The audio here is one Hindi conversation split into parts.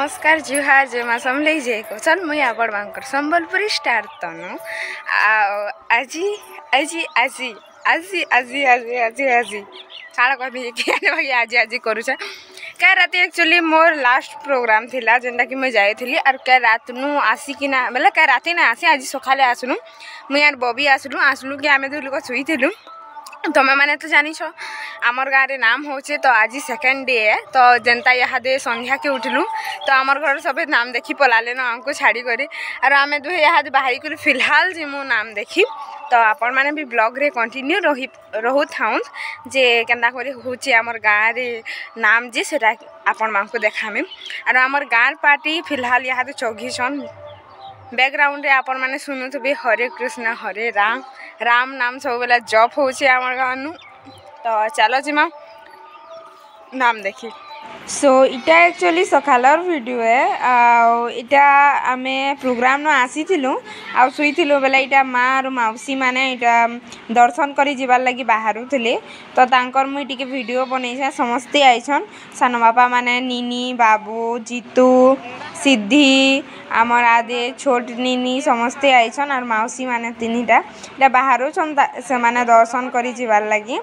नमस्कार जुहार जय माँ समलेई जय क्वेश्चन मुई आपण मानकर संबलपुरी स्टार तनु आजी आजी आजी आजी आजी आजी आजी आजी काड़ा कहबी कि आजी आजी करूछ क्या रात एक्चुअली मोर लास्ट प्रोग्राम थिला जेनटा कि मैं जाइली और क्या रात नु आसिकिना मतलब क्या राति ना आसी आज सकाले आसलु मुई यार बबी आसलु कि आमे दु लोक शुईलु तुम मैंने तो जानी आमर गाँव रे नाम होचे तो आज सेकेंड डे है तो जनता यहाँ दे संध्या के उठलु तो आमर घर सब नाम देखी पलाले न हमको छाड़ी करे और आम दुहे यहाँ बाहरी कर फिलहाल जी मु नाम देखी तो आपण मैंने भी ब्लॉग रे कंटिन्यू रहू था जे केन्ता करी होची आमर गाँव रे नाम जे सेटा आपण मान को देखामे और आमर गाँव पार्टी फिलहाल यहाँ चौघी छन बैकग्राउंड रे आपण मैंने शुणुथे हरे कृष्ण हरे राम राम नाम सब बेला जप होचे आमर गाँव तो चलो जिमा नाम देखी सो इटा एक्चुअली सकालर वीडियो है इटा आमे प्रोग्राम न आसीथिलु आ सुईथिलु बेला इटा माँ और मौसी माने इटा दर्शन करी जीवार लगी बाहरु थिले तो तांकर मुई टिके वीडियो बनैछा समस्ते आइछन सान बापा माने नीनी बाबू जीतू सिद्धि आमर आदे छोट नीनी समस्ते आइछन और मौसी माने तीनिटा इटा बाहरु छन से माने दर्शन करी जीवार लगी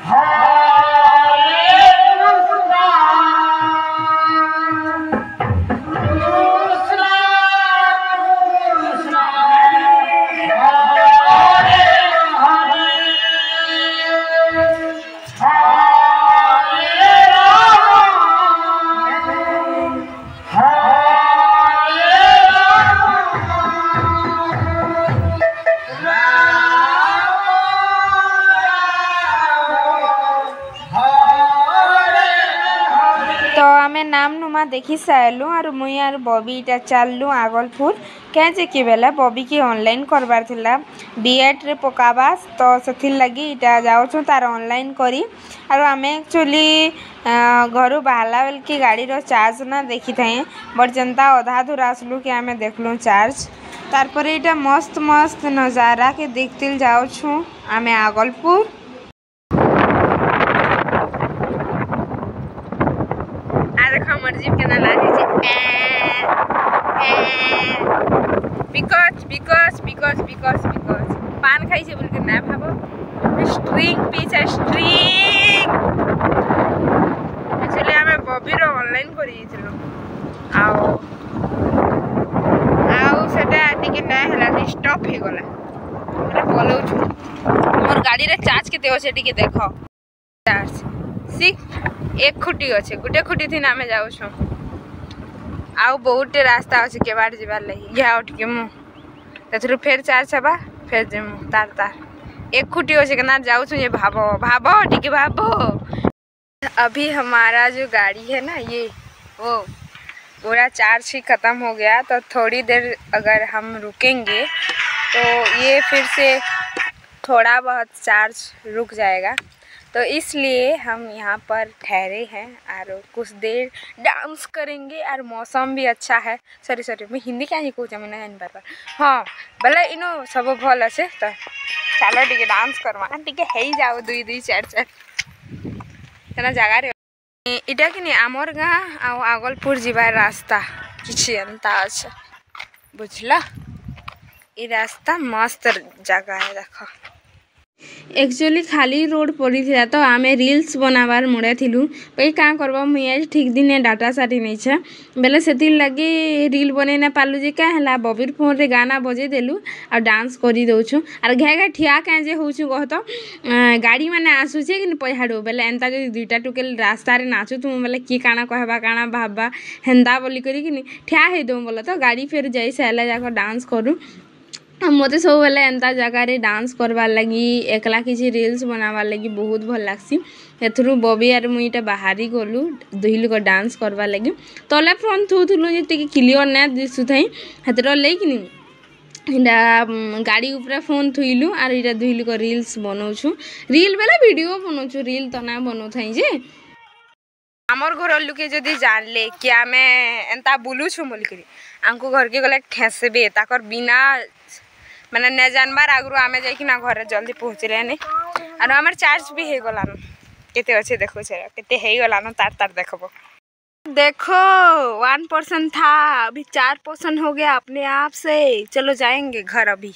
Hare सिनेमा देखी सारू और मुई और बबी इटा चललु आगलपुर क्या कि बेला बबी की ऑनलाइन करबार थिला बीएड रे पकाबा तो से लगी इटा जाऊँ तार ऑनलाइन करी और आम एक्चुअली घर बाहला बेल कि गाड़ी रो चार्ज ना देखी थाए बट जनता अधा दूर आसलु कि आम देखलु चार्ज तारपर इटा मस्त मस्त नजारा के देखते जाऊँ आम आगलपुर हमर जीप के ना लागे बिकॉज पान खाई से बोल के ना भाबो स्ट्रिंग पीछे स्ट्रिंग एक्चुअली हमें बबी रो ऑनलाइन करी थिलो आउ सेटा टिके ना हला स्टॉप हे गला हमरा बोलौ छु मोर गाड़ी रे चार्ज केते होसे टिके देखो चार्ज सिर्फ एक खुटी अच्छे गोटे खुटी थी आम जाऊँ आउ बहुत रास्ता अच्छे केबाड़ जीवार लगी या उठके मुझे फिर चार्ज हवा फिर जीमु तार तार एक खुटी अच्छे के ना जाऊँ ये भाबो भाबो ठीक भाबो अभी हमारा जो गाड़ी है ना ये वो पूरा चार्ज ही ख़त्म हो गया तो थोड़ी देर अगर हम रुकेंगे तो ये फिर से थोड़ा बहुत चार्ज रुक जाएगा तो इसलिए हम यहाँ पर ठहरे हैं और कुछ देर डांस करेंगे और मौसम भी अच्छा है सॉरी मैं हिंदी क्या कहूँ मैं नहीं बार हाँ बोले इनो सब भल अच्छे तो चलो टे डांस करवा टे है जाओ दुई दुई चार चार तेना जगार इटा कि आमर गाँ आगलपुर जीवार रास्ता किसी एंता अच्छे बुझल ये रास्ता मस्त जगह है देख एक्चुअली खाली रोड पड़ी था तो आम रील्स बनाबार मुड़े थिलु पे क्या करबा मुझे ठीक दिने डाटा सारी नहीं छे बेले से लगी रील बने ना पालु जे क्या है बबीर फोन रे गाना बजे देलु और डांस करी दौछु और घे घे ठिया क्या जे होछु कह तो गाड़ी मैंने आसुचे कि पहाड़ू बेले एंता जो दुईटा टुकेल रास्ता रे नाचु तुम बेले किए काना कहबा काना भाबा हेन्दा बोली करी कि ठिया हे दो बोले तो गाड़ी फिर जाई सारे जाक डांस करूँ मत सब बेले एंता जगार डांस करवार लगी एकला किसी रील्स बनावार लगी बहुत भल लगसी एथरू बबी और मुईटा बाहरी गलु दुई लोग डांस करवार लगी तले फोन थुलु जी क्लियर ना दिशु थी हेतर लेकिन इटा गाड़ी ऊपर फोन थुइलु और इटा दुई लोग रील्स बनाऊँ रील बेले वीडियो बनाऊँ रील तो ना बनाऊ थी जे आमर घर लुके जदि जानले कि आम एंता बुलुछु बोलिक आमको घर के गले ठेसबे ताकर बिना मैंने न जानबार आगु आम जाइना घर जल्दी पहुँचले नहीं और आमर चार्ज भी हो गलान केते अच्छे देखो केते हो गलान तार तार देखो देखो 1% था अभी 4% हो गया अपने आप से चलो जाएंगे घर अभी।